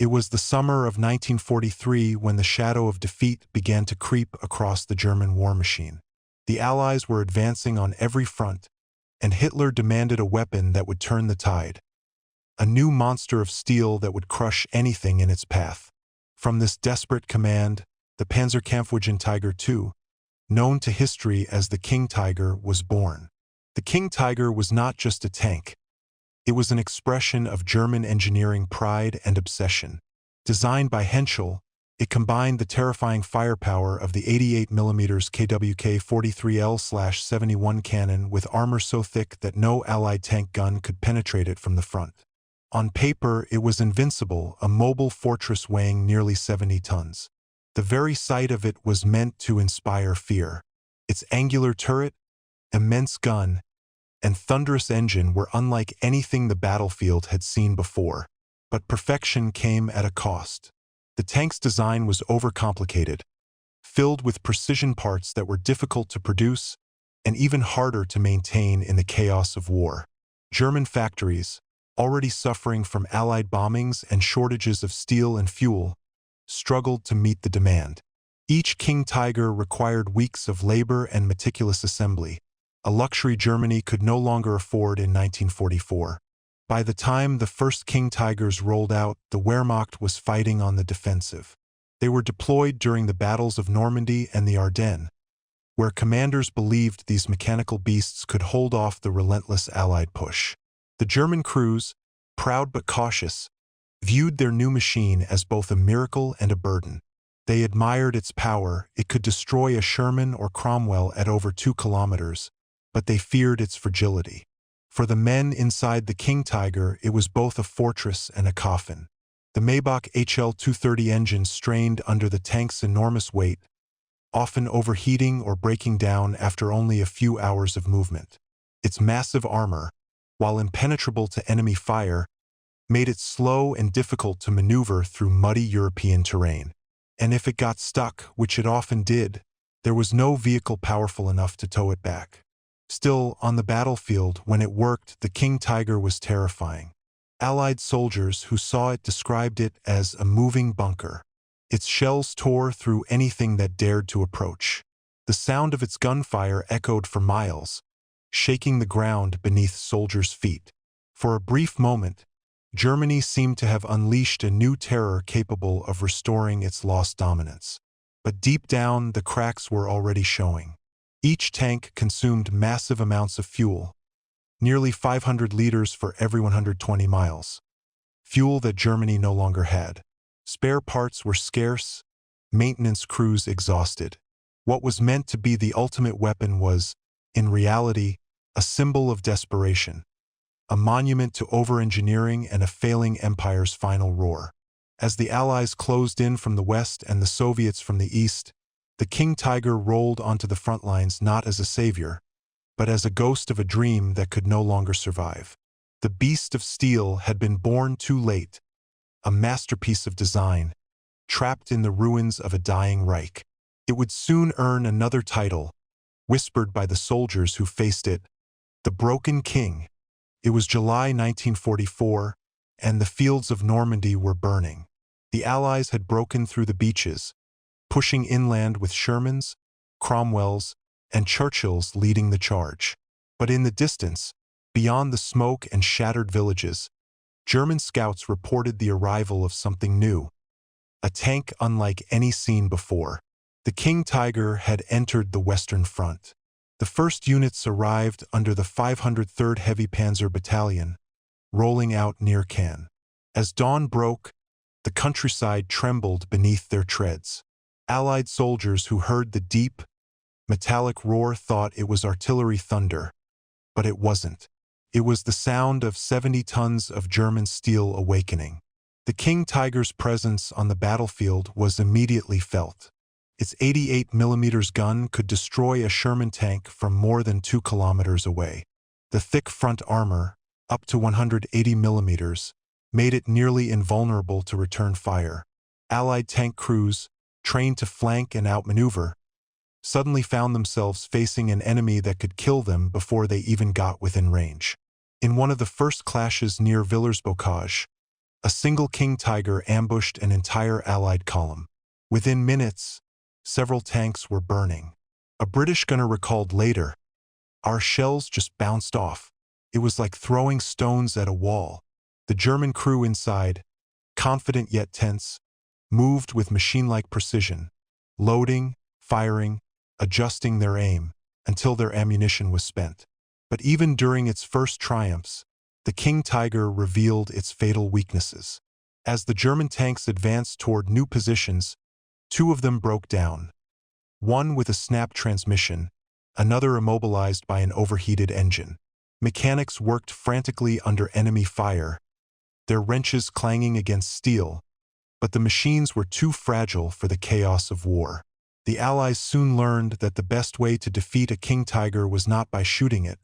It was the summer of 1943 when the shadow of defeat began to creep across the German war machine. The Allies were advancing on every front, and Hitler demanded a weapon that would turn the tide. A new monster of steel that would crush anything in its path. From this desperate command, the Panzerkampfwagen Tiger II, known to history as the King Tiger, was born. The King Tiger was not just a tank. It was an expression of German engineering pride and obsession. Designed by Henschel, it combined the terrifying firepower of the 88mm KWK-43L/71 cannon with armor so thick that no Allied tank gun could penetrate it from the front. On paper, it was invincible, a mobile fortress weighing nearly 70 tons. The very sight of it was meant to inspire fear. Its angular turret, immense gun, and thunderous engine were unlike anything the battlefield had seen before. But perfection came at a cost. The tank's design was overcomplicated, filled with precision parts that were difficult to produce and even harder to maintain in the chaos of war. German factories, already suffering from Allied bombings and shortages of steel and fuel, struggled to meet the demand. Each King Tiger required weeks of labor and meticulous assembly, a luxury Germany could no longer afford in 1944. By the time the first King Tigers rolled out, the Wehrmacht was fighting on the defensive. They were deployed during the battles of Normandy and the Ardennes, where commanders believed these mechanical beasts could hold off the relentless Allied push. The German crews, proud but cautious, viewed their new machine as both a miracle and a burden. They admired its power. It could destroy a Sherman or Cromwell at over 2 kilometers, but they feared its fragility. For the men inside the King Tiger, it was both a fortress and a coffin. The Maybach HL-230 engine strained under the tank's enormous weight, often overheating or breaking down after only a few hours of movement. Its massive armor, while impenetrable to enemy fire, made it slow and difficult to maneuver through muddy European terrain. And if it got stuck, which it often did, there was no vehicle powerful enough to tow it back. Still, on the battlefield, when it worked, the King Tiger was terrifying. Allied soldiers who saw it described it as a moving bunker. Its shells tore through anything that dared to approach. The sound of its gunfire echoed for miles, shaking the ground beneath soldiers' feet. For a brief moment, Germany seemed to have unleashed a new terror capable of restoring its lost dominance. But deep down, the cracks were already showing. Each tank consumed massive amounts of fuel, nearly 500 liters for every 120 miles. Fuel that Germany no longer had. Spare parts were scarce, maintenance crews exhausted. What was meant to be the ultimate weapon was, in reality, a symbol of desperation, a monument to over-engineering and a failing empire's final roar. As the Allies closed in from the west and the Soviets from the east, the King Tiger rolled onto the front lines not as a savior, but as a ghost of a dream that could no longer survive. The beast of steel had been born too late, a masterpiece of design, trapped in the ruins of a dying Reich. It would soon earn another title, whispered by the soldiers who faced it, the Broken King. It was July 1944, and the fields of Normandy were burning. The Allies had broken through the beaches, pushing inland with Shermans, Cromwells, and Churchills leading the charge. But in the distance, beyond the smoke and shattered villages, German scouts reported the arrival of something new, a tank unlike any seen before. The King Tiger had entered the Western Front. The first units arrived under the 503rd Heavy Panzer Battalion, rolling out near Cannes. As dawn broke, the countryside trembled beneath their treads. Allied soldiers who heard the deep, metallic roar thought it was artillery thunder, but it wasn't. It was the sound of 70 tons of German steel awakening. The King Tiger's presence on the battlefield was immediately felt. Its 88mm gun could destroy a Sherman tank from more than 2 kilometers away. The thick front armor, up to 180mm, made it nearly invulnerable to return fire. Allied tank crews, trained to flank and outmaneuver, suddenly found themselves facing an enemy that could kill them before they even got within range. In one of the first clashes near Villers-Bocage, A single King Tiger ambushed an entire Allied column. Within minutes, several tanks were burning. A British gunner recalled later, "Our shells just bounced off. It was like throwing stones at a wall." The German crew inside, confident yet tense, moved with machine-like precision, loading, firing, adjusting their aim, until their ammunition was spent. But even during its first triumphs, the King Tiger revealed its fatal weaknesses. As the German tanks advanced toward new positions, two of them broke down. One with a snap transmission, another immobilized by an overheated engine. Mechanics worked frantically under enemy fire, their wrenches clanging against steel, but the machines were too fragile for the chaos of war. The Allies soon learned that the best way to defeat a King Tiger was not by shooting it,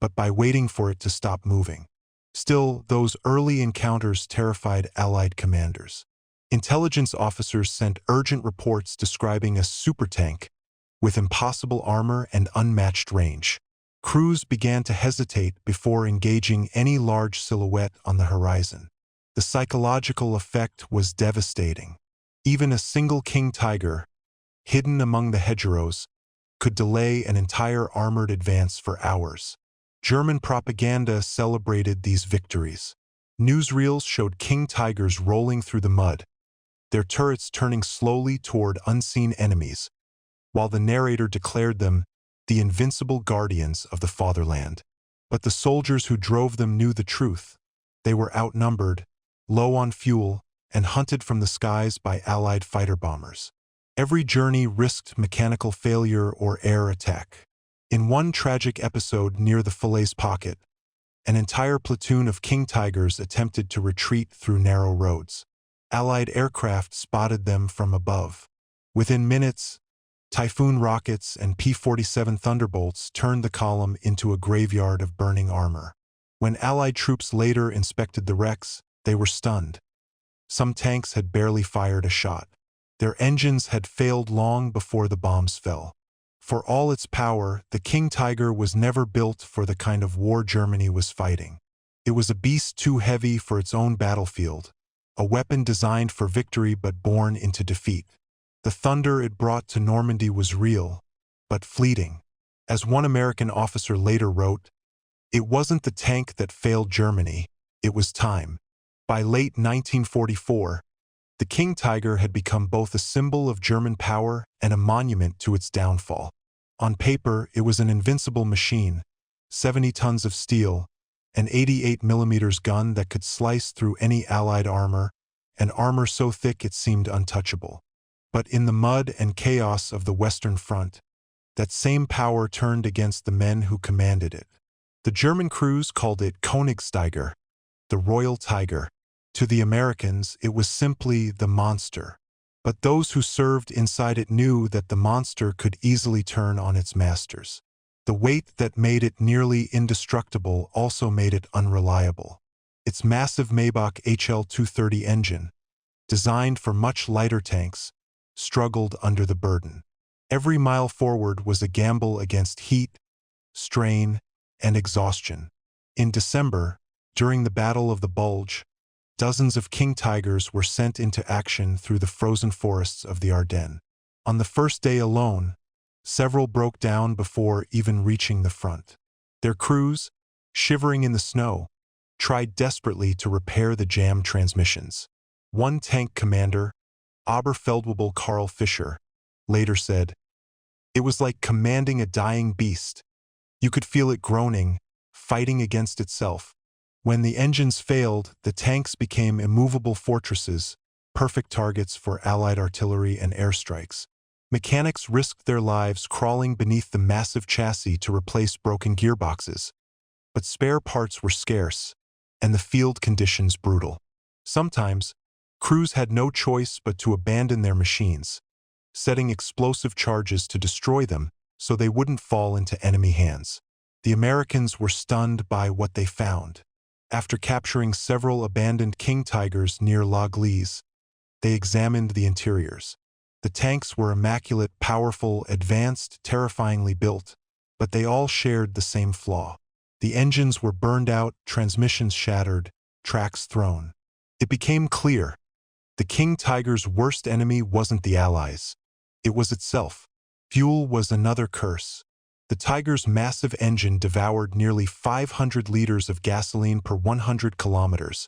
but by waiting for it to stop moving. Still, those early encounters terrified Allied commanders. Intelligence officers sent urgent reports describing a supertank with impossible armor and unmatched range. Crews began to hesitate before engaging any large silhouette on the horizon. The psychological effect was devastating. Even a single King Tiger, hidden among the hedgerows, could delay an entire armored advance for hours. German propaganda celebrated these victories. Newsreels showed King Tigers rolling through the mud, their turrets turning slowly toward unseen enemies, while the narrator declared them the invincible guardians of the fatherland. But the soldiers who drove them knew the truth. They were outnumbered, low on fuel, and hunted from the skies by Allied fighter bombers. Every journey risked mechanical failure or air attack. In one tragic episode near the Falaise Pocket, an entire platoon of King Tigers attempted to retreat through narrow roads. Allied aircraft spotted them from above. Within minutes, Typhoon rockets and P-47 Thunderbolts turned the column into a graveyard of burning armor. When Allied troops later inspected the wrecks, they were stunned. Some tanks had barely fired a shot. Their engines had failed long before the bombs fell. For all its power, the King Tiger was never built for the kind of war Germany was fighting. It was a beast too heavy for its own battlefield, a weapon designed for victory but born into defeat. The thunder it brought to Normandy was real, but fleeting. As one American officer later wrote, "It wasn't the tank that failed Germany, it was time." By late 1944, the King Tiger had become both a symbol of German power and a monument to its downfall. On paper, it was an invincible machine, 70 tons of steel, an 88mm gun that could slice through any Allied armor, an armor so thick it seemed untouchable. But in the mud and chaos of the Western Front, that same power turned against the men who commanded it. The German crews called it Königstiger, the Royal Tiger. To the Americans, it was simply the monster. But those who served inside it knew that the monster could easily turn on its masters. The weight that made it nearly indestructible also made it unreliable. Its massive Maybach HL-230 engine, designed for much lighter tanks, struggled under the burden. Every mile forward was a gamble against heat, strain, and exhaustion. In December, during the Battle of the Bulge, dozens of King Tigers were sent into action through the frozen forests of the Ardennes. On the first day alone, several broke down before even reaching the front. Their crews, shivering in the snow, tried desperately to repair the jammed transmissions. One tank commander, Oberfeldwebel Karl Fischer, later said, "It was like commanding a dying beast. You could feel it groaning, fighting against itself. When the engines failed, the tanks became immovable fortresses, perfect targets for Allied artillery and airstrikes. Mechanics risked their lives crawling beneath the massive chassis to replace broken gearboxes. But spare parts were scarce, and the field conditions brutal. Sometimes, crews had no choice but to abandon their machines, setting explosive charges to destroy them so they wouldn't fall into enemy hands. The Americans were stunned by what they found. After capturing several abandoned King Tigers near La Glise, they examined the interiors. The tanks were immaculate, powerful, advanced, terrifyingly built, but they all shared the same flaw. The engines were burned out, transmissions shattered, tracks thrown. It became clear. The King Tiger's worst enemy wasn't the Allies. It was itself. Fuel was another curse. The Tiger's massive engine devoured nearly 500 liters of gasoline per 100 kilometers,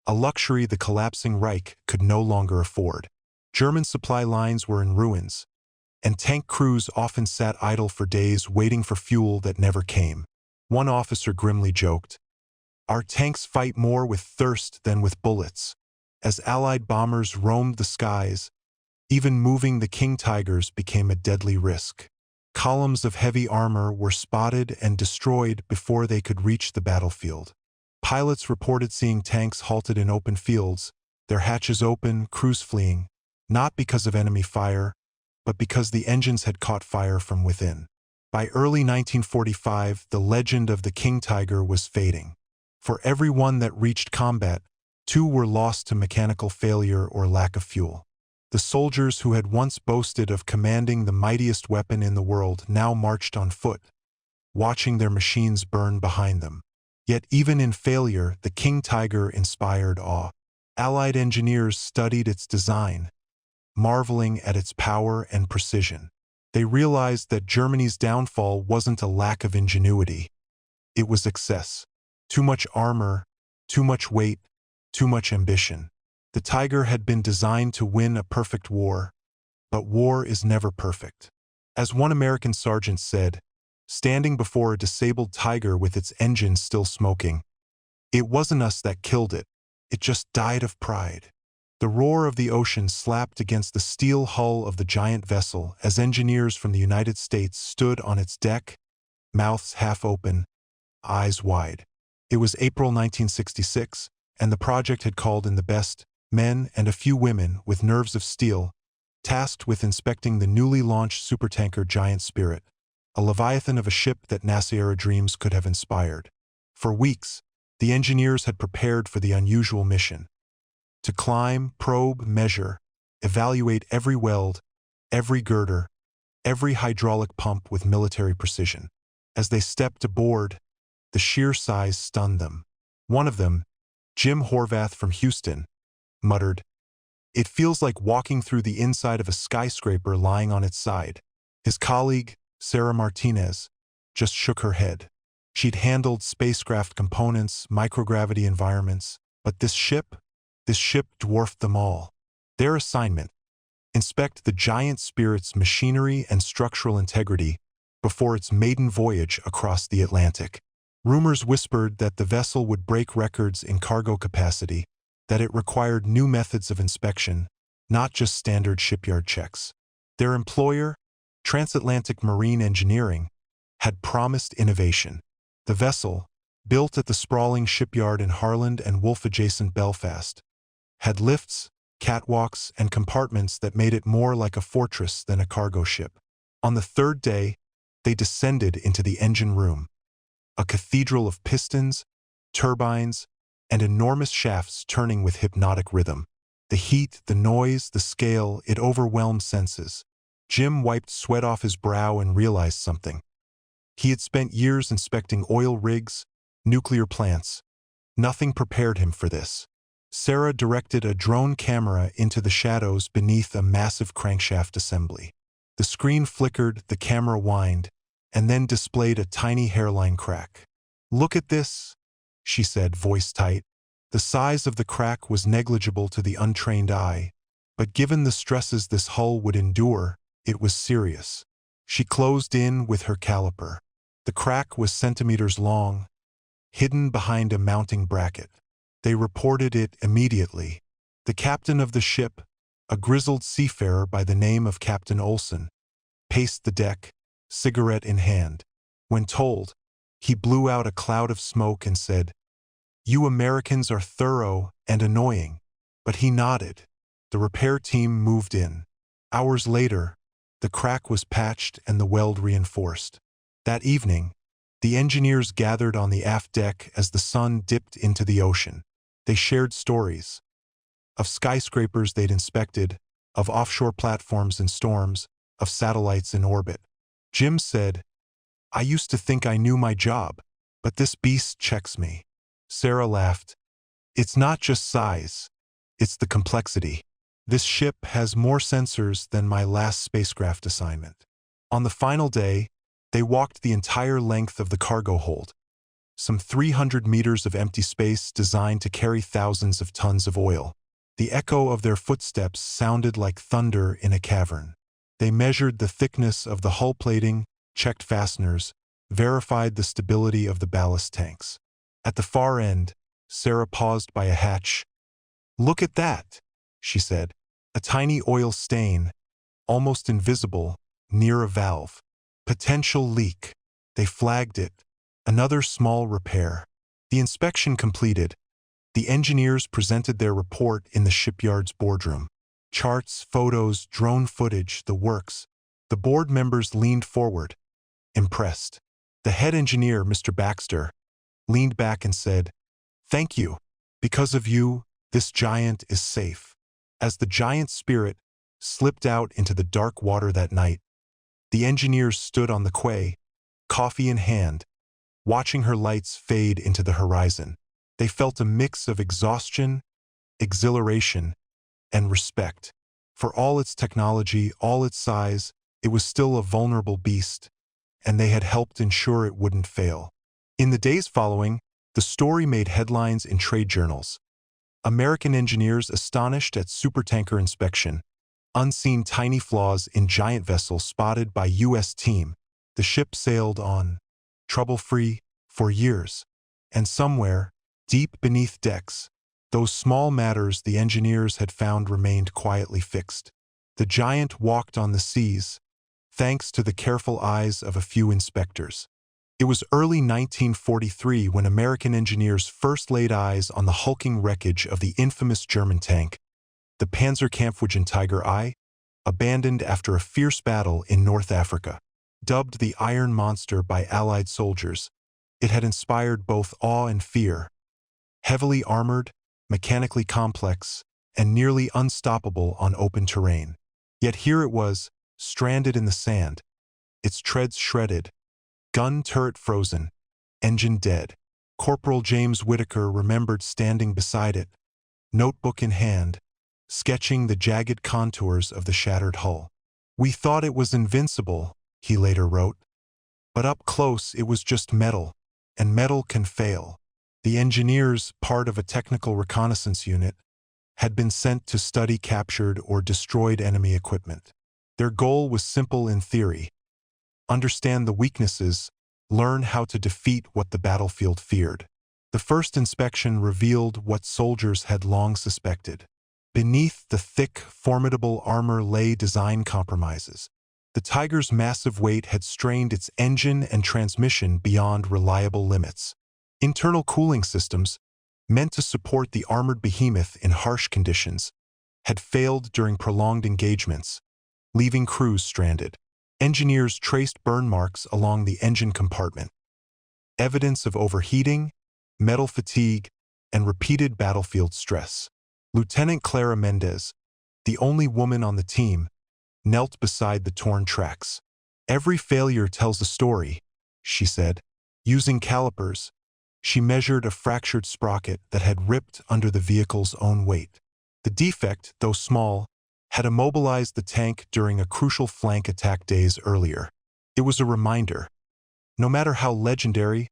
a luxury the collapsing Reich could no longer afford. German supply lines were in ruins, and tank crews often sat idle for days waiting for fuel that never came. One officer grimly joked, "Our tanks fight more with thirst than with bullets." As Allied bombers roamed the skies, even moving the King Tigers became a deadly risk. Columns of heavy armor were spotted and destroyed before they could reach the battlefield. Pilots reported seeing tanks halted in open fields, their hatches open, crews fleeing, not because of enemy fire, but because the engines had caught fire from within. By early 1945, the legend of the King Tiger was fading. For every one that reached combat, 2 were lost to mechanical failure or lack of fuel. The soldiers who had once boasted of commanding the mightiest weapon in the world now marched on foot, watching their machines burn behind them. Yet even in failure, the King Tiger inspired awe. Allied engineers studied its design, marveling at its power and precision. They realized that Germany's downfall wasn't a lack of ingenuity. It was excess. Too much armor, too much weight, too much ambition. The Tiger had been designed to win a perfect war, but war is never perfect. As one American sergeant said, standing before a disabled Tiger with its engine still smoking, "It wasn't us that killed it, it just died of pride." The roar of the ocean slapped against the steel hull of the giant vessel as engineers from the United States stood on its deck, mouths half open, eyes wide. It was April 1966, and the project had called in the best men and a few women with nerves of steel, tasked with inspecting the newly launched supertanker Giant Spirit, a leviathan of a ship that NASA-era dreams could have inspired. For weeks, the engineers had prepared for the unusual mission. To climb, probe, measure, evaluate every weld, every girder, every hydraulic pump with military precision. As they stepped aboard, the sheer size stunned them. One of them, Jim Horvath from Houston, muttered, "It feels like walking through the inside of a skyscraper lying on its side." His colleague, Sarah Martinez, just shook her head. She'd handled spacecraft components, microgravity environments, but this ship dwarfed them all. Their assignment: inspect the Giant Spirit's machinery and structural integrity before its maiden voyage across the Atlantic. Rumors whispered that the vessel would break records in cargo capacity, that it required new methods of inspection, not just standard shipyard checks. Their employer, Transatlantic Marine Engineering, had promised innovation. The vessel, built at the sprawling shipyard in Harland and Wolf-adjacent Belfast, had lifts, catwalks, and compartments that made it more like a fortress than a cargo ship. On the third day, they descended into the engine room, a cathedral of pistons, turbines, and enormous shafts turning with hypnotic rhythm. The heat, the noise, the scale, it overwhelmed senses. Jim wiped sweat off his brow and realized something. He had spent years inspecting oil rigs, nuclear plants. Nothing prepared him for this. Sarah directed a drone camera into the shadows beneath a massive crankshaft assembly. The screen flickered, the camera whined, and then displayed a tiny hairline crack. "Look at this," she said, voice tight. The size of the crack was negligible to the untrained eye, but given the stresses this hull would endure, it was serious. She closed in with her caliper. The crack was centimeters long, hidden behind a mounting bracket. They reported it immediately. The captain of the ship, a grizzled seafarer by the name of Captain Olson, paced the deck, cigarette in hand. When told, he blew out a cloud of smoke and said, "You Americans are thorough and annoying." But he nodded. The repair team moved in. Hours later, the crack was patched and the weld reinforced. That evening, the engineers gathered on the aft deck as the sun dipped into the ocean. They shared stories of skyscrapers they'd inspected, of offshore platforms in storms, of satellites in orbit. Jim said, "I used to think I knew my job, but this beast checks me." Sarah laughed. It's not just size, it's the complexity. This ship has more sensors than my last spacecraft assignment. On the final day, they walked the entire length of the cargo hold, some 300 meters of empty space designed to carry thousands of tons of oil. The echo of their footsteps sounded like thunder in a cavern. They measured the thickness of the hull plating, checked fasteners, verified the stability of the ballast tanks. At the far end, Sarah paused by a hatch. "Look at that," she said. A tiny oil stain, almost invisible, near a valve. Potential leak. They flagged it. Another small repair. The inspection completed. The engineers presented their report in the shipyard's boardroom. Charts, photos, drone footage, the works. The board members leaned forward, impressed. The head engineer, Mr. Baxter, leaned back and said, "Thank you. Because of you, this giant is safe." As the giant Spirit slipped out into the dark water that night, the engineers stood on the quay, coffee in hand, watching her lights fade into the horizon. They felt a mix of exhaustion, exhilaration, and respect. For all its technology, all its size, it was still a vulnerable beast, and they had helped ensure it wouldn't fail. In the days following, the story made headlines in trade journals. American engineers astonished at supertanker inspection. Unseen tiny flaws in giant vessel spotted by U.S. team. The ship sailed on, trouble-free, for years. And somewhere, deep beneath decks, those small matters the engineers had found remained quietly fixed. The giant walked on the seas, thanks to the careful eyes of a few inspectors. It was early 1943 when American engineers first laid eyes on the hulking wreckage of the infamous German tank, the Panzerkampfwagen Tiger I, abandoned after a fierce battle in North Africa. Dubbed the Iron Monster by Allied soldiers, it had inspired both awe and fear. Heavily armored, mechanically complex, and nearly unstoppable on open terrain. Yet here it was, stranded in the sand, its treads shredded, gun turret frozen, engine dead. Corporal James Whitaker remembered standing beside it, notebook in hand, sketching the jagged contours of the shattered hull. "We thought it was invincible," he later wrote. "But up close it was just metal, and metal can fail." The engineers, part of a technical reconnaissance unit, had been sent to study captured or destroyed enemy equipment. Their goal was simple in theory: understand the weaknesses, learn how to defeat what the battlefield feared. The first inspection revealed what soldiers had long suspected. Beneath the thick, formidable armor lay design compromises. The Tiger's massive weight had strained its engine and transmission beyond reliable limits. Internal cooling systems, meant to support the armored behemoth in harsh conditions, had failed during prolonged engagements, leaving crews stranded. Engineers traced burn marks along the engine compartment, evidence of overheating, metal fatigue, and repeated battlefield stress. Lieutenant Clara Mendez, the only woman on the team, knelt beside the torn tracks. "Every failure tells a story," she said. Using calipers, she measured a fractured sprocket that had ripped under the vehicle's own weight. The defect, though small, had immobilized the tank during a crucial flank attack days earlier. It was a reminder. No matter how legendary,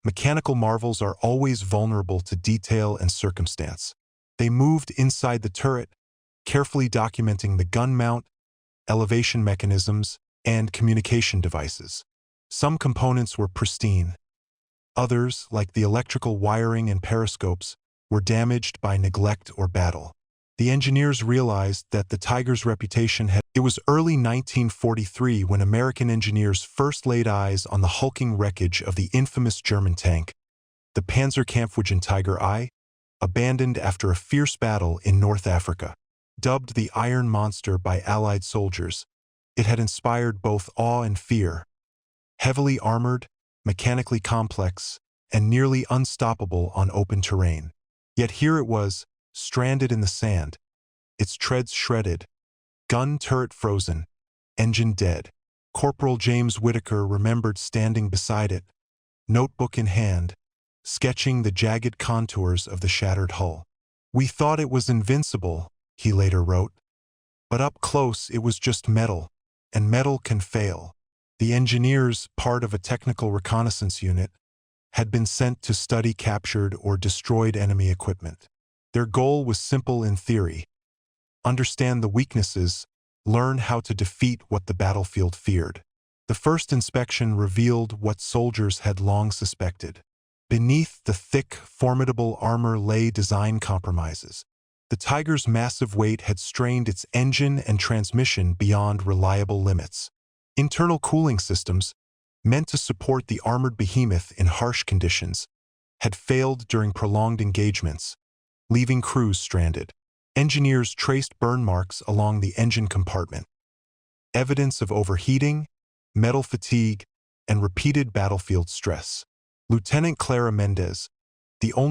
mechanical marvels are always vulnerable to detail and circumstance. They moved inside the turret, carefully documenting the gun mount, elevation mechanisms, and communication devices. Some components were pristine. Others, like the electrical wiring and periscopes, were damaged by neglect or battle. The engineers realized that the Tiger's reputation had... It was early 1943 when American engineers first laid eyes on the hulking wreckage of the infamous German tank, the Panzerkampfwagen Tiger I, abandoned after a fierce battle in North Africa. Dubbed the Iron Monster by Allied soldiers, it had inspired both awe and fear. Heavily armored, mechanically complex, and nearly unstoppable on open terrain. Yet here it was, stranded in the sand, its treads shredded, gun turret frozen, engine dead. Corporal James Whitaker remembered standing beside it, notebook in hand, sketching the jagged contours of the shattered hull. "We thought it was invincible," he later wrote. "But up close it was just metal, and metal can fail." The engineers, part of a technical reconnaissance unit, had been sent to study captured or destroyed enemy equipment. Their goal was simple in theory: understand the weaknesses, learn how to defeat what the battlefield feared. The first inspection revealed what soldiers had long suspected. Beneath the thick, formidable armor lay design compromises. The Tiger's massive weight had strained its engine and transmission beyond reliable limits. Internal cooling systems, meant to support the armored behemoth in harsh conditions, had failed during prolonged engagements, leaving crews stranded. Engineers traced burn marks along the engine compartment, evidence of overheating, metal fatigue, and repeated battlefield stress. Lieutenant Clara Mendez, the only